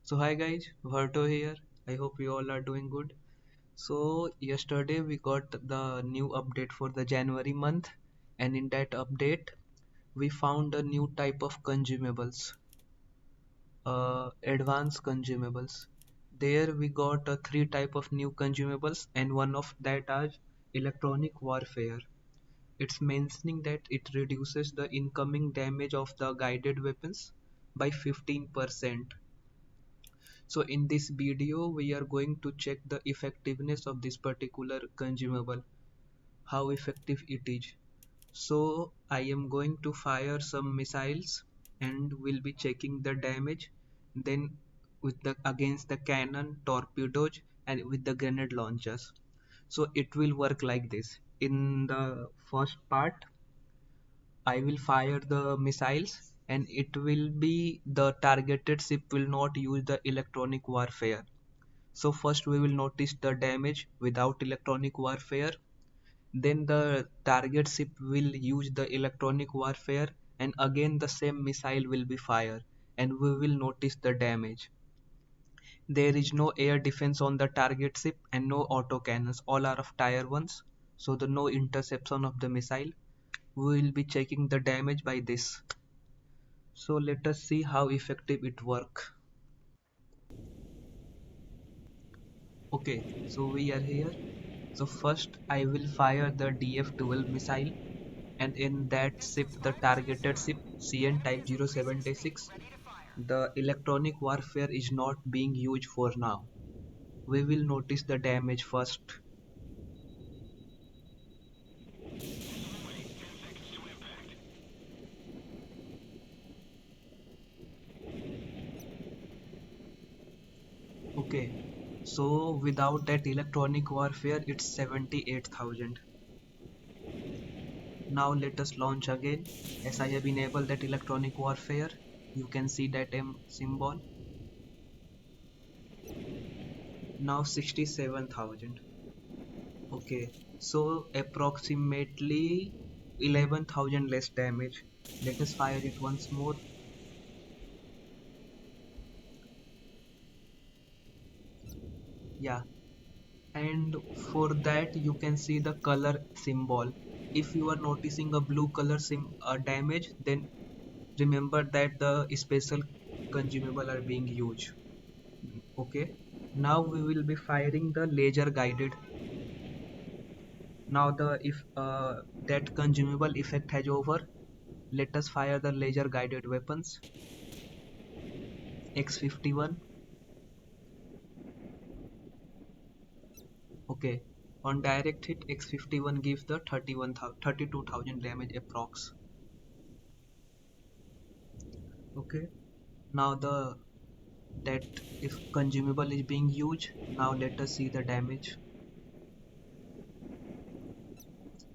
So hi guys, Verto here. I hope you all are doing good. So yesterday we got the new update for the January month, and in that update we found a new type of consumables, advanced consumables. There we got three type of new consumables, and one of that are electronic warfare. It's mentioning that it reduces the incoming damage of the guided weapons by 15%. So in this video we are going to check the effectiveness of this particular consumable, how effective it is. So I am going to fire some missiles and will be checking the damage, then with the against the cannon, torpedoes, and with the grenade launchers. So it will work like this. In the first part I will fire the missiles, and it will be the targeted ship will not use the electronic warfare. So first we will notice the damage without electronic warfare, then the target ship will use the electronic warfare, and again the same missile will be fired, and we will notice the damage. There is no air defense on the target ship and no autocannons, all are of tier 1s, so the no interception of the missile. We will be checking the damage by this. So let us see how effective it work. Okay, so we are here. So first I will fire the DF-12 missile, and in that ship, the targeted ship CN type 076, the electronic warfare is not being used for now. We will notice the damage first. Okay, so without that electronic warfare it's 78,000. Now let us launch again. As I have enabled that electronic warfare, you can see that M symbol. Now 67,000. Okay, so approximately 11,000 less damage. Let us fire it once more. Yeah, and for that you can see the color symbol. If you are noticing a blue color damage, then remember that the special consumable are being used. Okay, now we will be firing the laser guided. Now the if that consumable effect has over, let us fire the laser guided weapons. X51. Okay, on direct hit X51 gives the 32,000 damage approx. Okay, now the that if consumable is being used, now let us see the damage.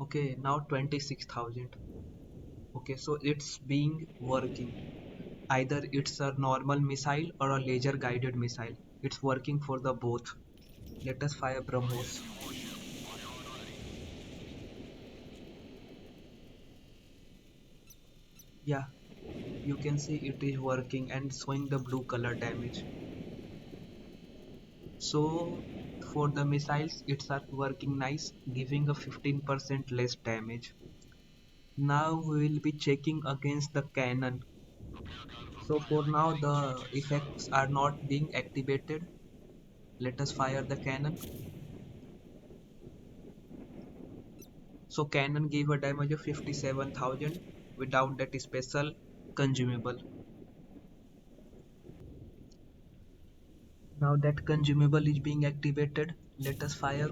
Okay, now 26,000. Okay, so it's being working. Either it's a normal missile or a laser guided missile. It's working for the both. Let us fire BrahMos. Yeah, you can see it is working and showing the blue color damage. So for the missiles it's are working nice, giving a 15% less damage. Now we will be checking against the cannon. So for now the effects are not being activated. Let us fire the cannon. So cannon gave a damage of 57,000 without that special consumable. Now that consumable is being activated. Let us fire.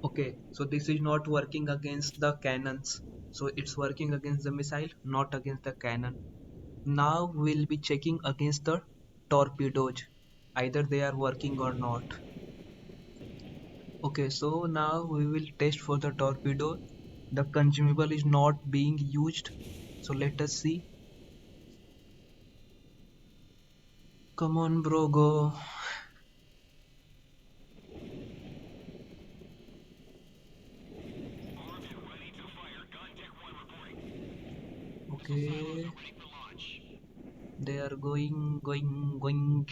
Okay, so this is not working against the cannons. So it's working against the missile, not against the cannon. Now we'll be checking against the torpedoes. Either they are working or not. Okay, so now we will test for the torpedo. The consumable is not being used. So let us see. Come on, bro, go. Okay. They are going.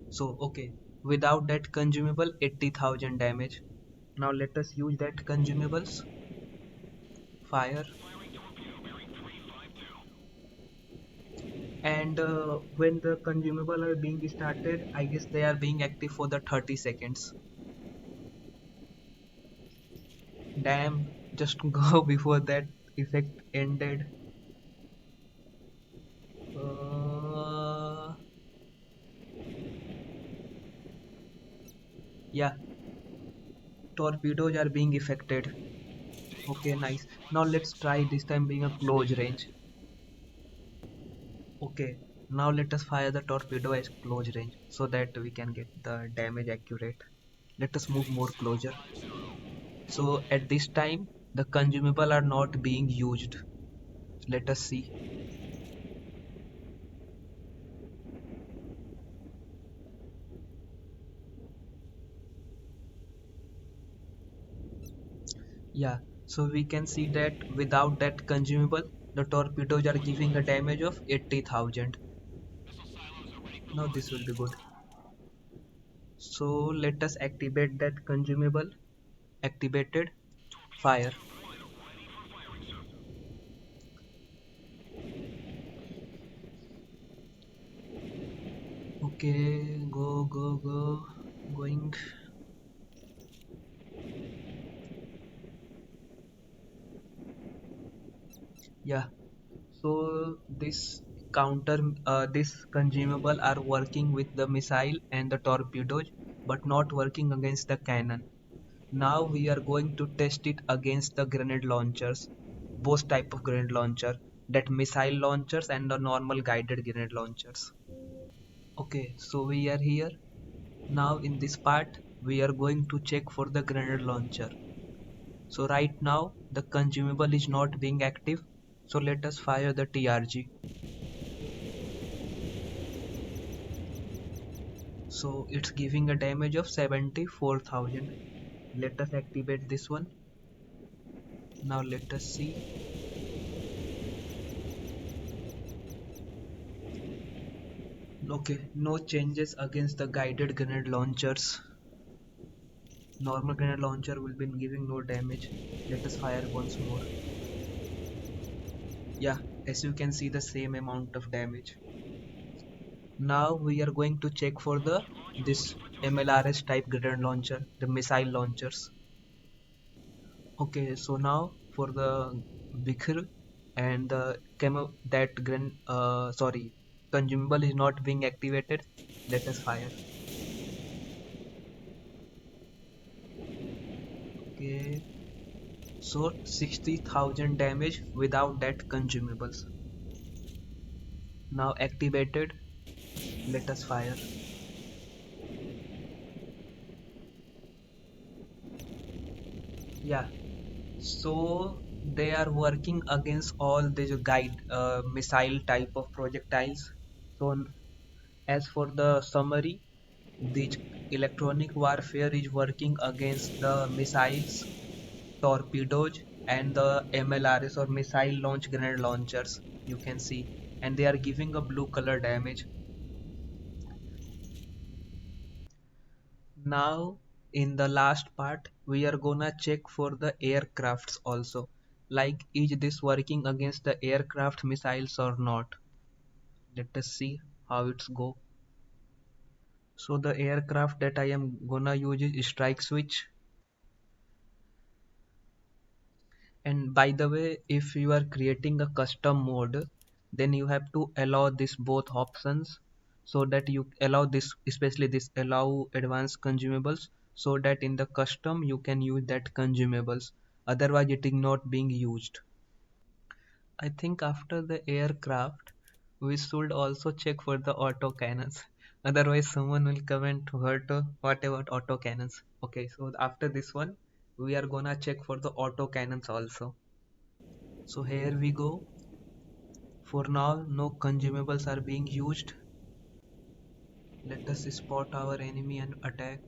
So, okay, without that consumable, 80,000 damage. Now let us use that consumables. Fire. And when the consumable are being started, I guess they are being active for the 30 seconds. Damn, just go before that effect ended. Uh, yeah, torpedoes are being affected. Okay, nice. Now let's try this time being a close range. Okay, now let us fire the torpedo at close range so that we can get the damage accurate. Let us move more closer. So at this time, the consumable are not being used. Let us see. Yeah, so we can see that without that consumable, the torpedoes are giving a damage of 80,000. Now this will be good. So let us activate that consumable. Activated. Fire. Okay, go. Going. Yeah, so this consumable are working with the missile and the torpedoes, but not working against the cannon. Now we are going to test it against the grenade launchers, both type of grenade launcher, that missile launchers and the normal guided grenade launchers. Okay, so we are here. Now in this part, we are going to check for the grenade launcher. So right now, the consumable is not being active. So let us fire the TRG. So it's giving a damage of 74,000. Let us activate this one. Now let us see. Okay, no changes against the guided grenade launchers. Normal grenade launcher will be giving no damage. Let us fire once more. Yeah, as you can see the same amount of damage. Now we are going to check for the this MLRS type grenade launcher, the missile launchers. Okay, so now for the Bikhr and the camo that consumable is not being activated. Let us fire. Okay, so 60,000 damage without that consumables. Now activated. Let us fire. Yeah, so they are working against all these guide missile type of projectiles. So as for the summary, the electronic warfare is working against the missiles, torpedoes, and the MLRS or missile launch grenade launchers. You can see, and they are giving a blue color damage. Now, in the last part, we are gonna check for the aircrafts also. Like, is this working against the aircraft missiles or not? Let us see how it's go. So the aircraft that I am gonna use is strike switch. And by the way, if you are creating a custom mode, then you have to allow this both options so that you allow this, especially this allow advanced consumables, so that in the custom you can use that consumables. Otherwise, it is not being used. I think after the aircraft, we should also check for the autocannons. Otherwise, someone will comment, what about autocannons? Okay, so after this one, we are gonna check for the autocannons also. So here we go. For now, no consumables are being used. Let us spot our enemy and attack.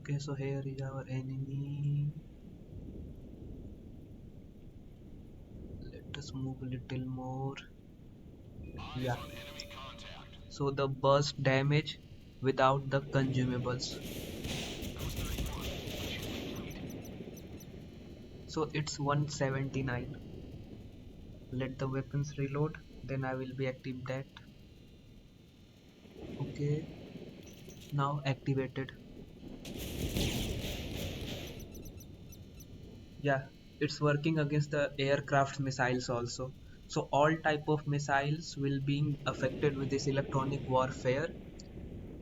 Okay, so here is our enemy. Let us move a little more. Yeah. So the burst damage without the consumables. So it's 179. Let the weapons reload. Then I will be active that. Okay. Now activated. Yeah, it's working against the aircraft missiles also. So all type of missiles will be affected with this electronic warfare.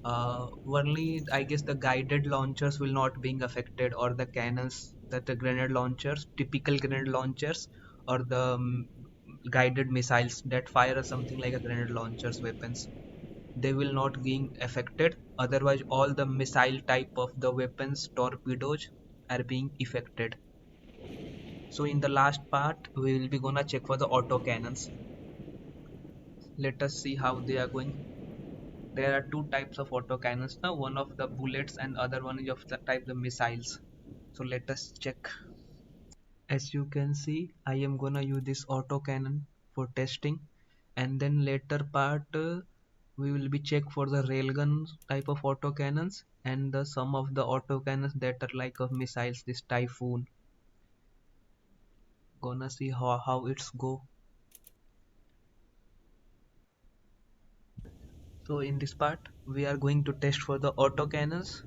Only I guess the guided launchers will not being affected, or the cannons, that the grenade launchers, typical grenade launchers, or the guided missiles that fire something like a grenade launchers weapons. They will not being affected. Otherwise, all the missile type of the weapons, torpedoes, are being affected. So in the last part, we will be gonna check for the autocannons. Let us see how they are going. There are two types of autocannons now. One of the bullets and other one is of the type the missiles. So let us check. As you can see, I am gonna use this autocannon for testing, and then later part we will be check for the railgun type of autocannons and the some of the autocannons that are like of missiles. This Typhoon. Gonna see how it's go. So in this part, we are going to test for the autocannons.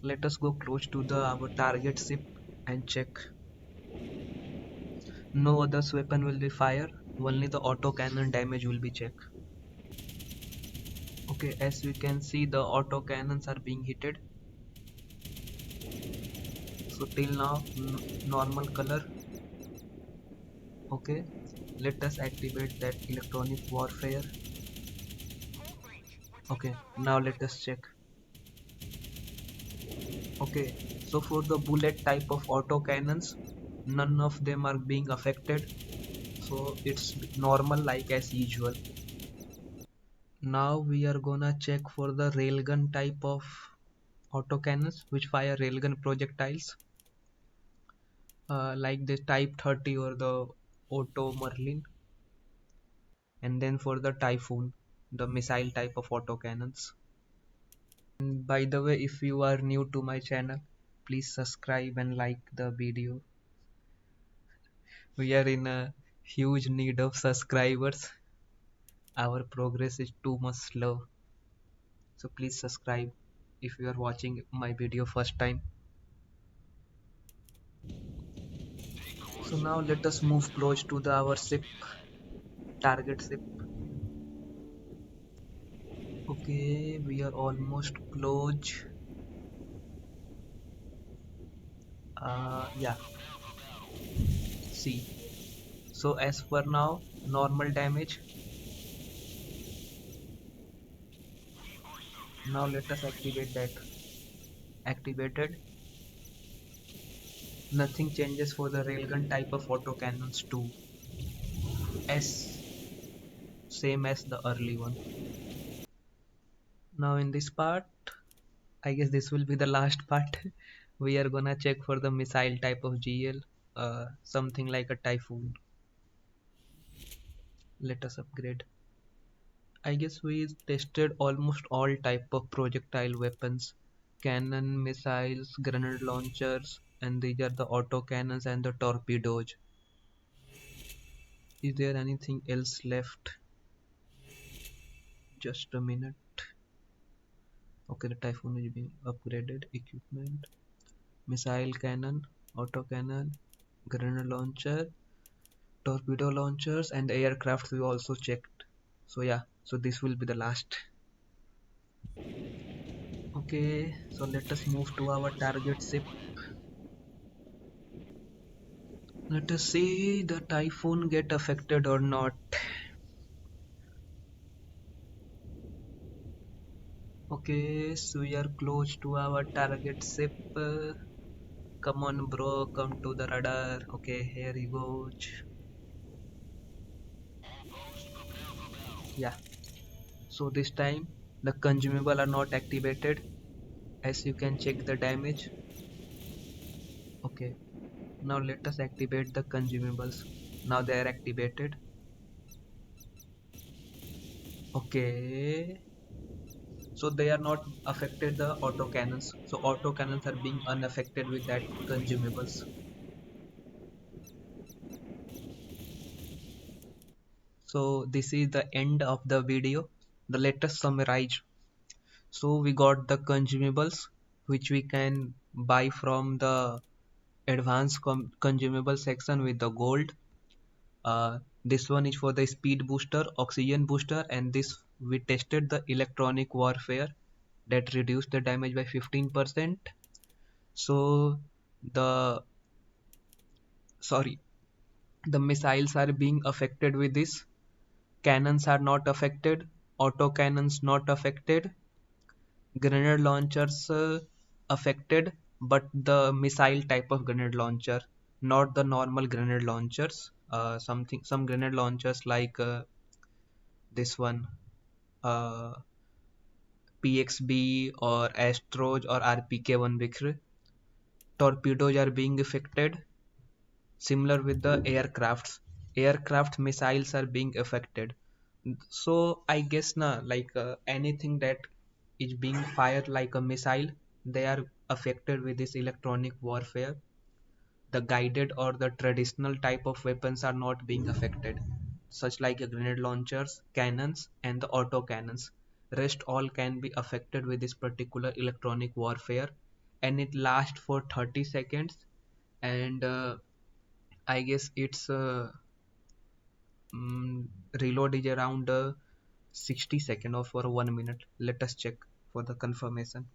Let us go close to the our target ship and check. No other weapon will be fired. Only the autocannon damage will be checked. Okay, as we can see, the autocannons are being hitted. So till now, normal color. Okay, let us activate that electronic warfare. Okay, now let us check. Okay, so for the bullet type of autocannons, none of them are being affected. So it's normal like as usual. Now we are gonna check for the railgun type of autocannons which fire railgun projectiles, like the Type 30 or the Auto Merlin, and then for the Typhoon, the missile type of autocannons. And by the way, if you are new to my channel, please subscribe and like the video. We are in a huge need of subscribers. Our progress is too much slow. So please subscribe if you are watching my video first time. So now let us move close to the our ship, target ship. Okay, we are almost close. Yeah, see. So as for now, normal damage. Now let us activate that. Activated. Nothing changes for the railgun type of autocannons too. As same as the early one. Now in this part, I guess this will be the last part. We are gonna check for the missile type of GL, something like a Typhoon. Let us upgrade. I guess we tested almost all type of projectile weapons, cannon, missiles, grenade launchers, and these are the autocannons and the torpedoes. Is there anything else left? Just a minute. Okay, the Typhoon is being upgraded. Equipment, missile cannon, autocannon, grenade launcher, torpedo launchers, and aircraft we also checked. So yeah, so this will be the last. Okay, so let us move to our target ship. Let us see the Typhoon get affected or not. Okay, so we are close to our target ship. Come on, bro, come to the radar. Okay, here he goes. Yeah, so this time the consumable are not activated, as you can check the damage. Okay, now let us activate the consumables. Now they are activated. Okay, so they are not affected the autocannons. So autocannons are being unaffected with that consumables. So this is the end of the video. The let us summarize. So we got the consumables which we can buy from the advanced consumable section with the gold. This one is for the speed booster, oxygen booster, and this we tested the electronic warfare that reduced the damage by 15%. So the sorry, the missiles are being affected with this. Cannons are not affected. Auto cannons not affected. Grenade launchers affected, but the missile type of grenade launcher, not the normal grenade launchers. Some grenade launchers like this one, uh, PXB or Astros or RPK-1 Vikhr. Torpedoes are being affected. Similar with the aircrafts. Aircraft missiles are being affected. So I guess na like anything that is being fired like a missile, they are affected with this electronic warfare. The guided or the traditional type of weapons are not being affected, such like grenade launchers, cannons, and the auto cannons. Rest all can be affected with this particular electronic warfare, and it lasts for 30 seconds. And I guess its mm, reload is around 60 second or for 1 minute. Let us check for the confirmation.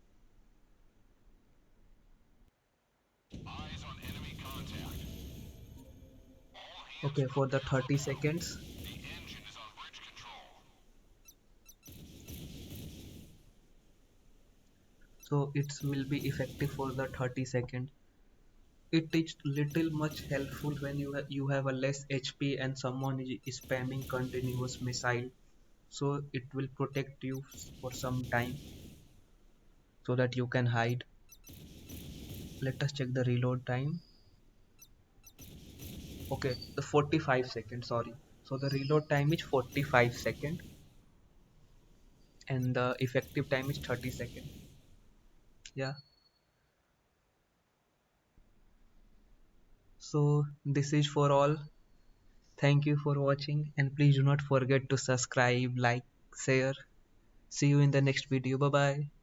Okay, for the 30 seconds. So it will be effective for the 30 second. It is little much helpful when you have a less HP and someone is spamming continuous missile. So it will protect you for some time so that you can hide. Let us check the reload time. Okay, the 45 seconds, sorry. So the reload time is 45 second and the effective time is 30 second. Yeah. So this is for all. Thank you for watching and please do not forget to subscribe, like, share. See you in the next video. Bye bye.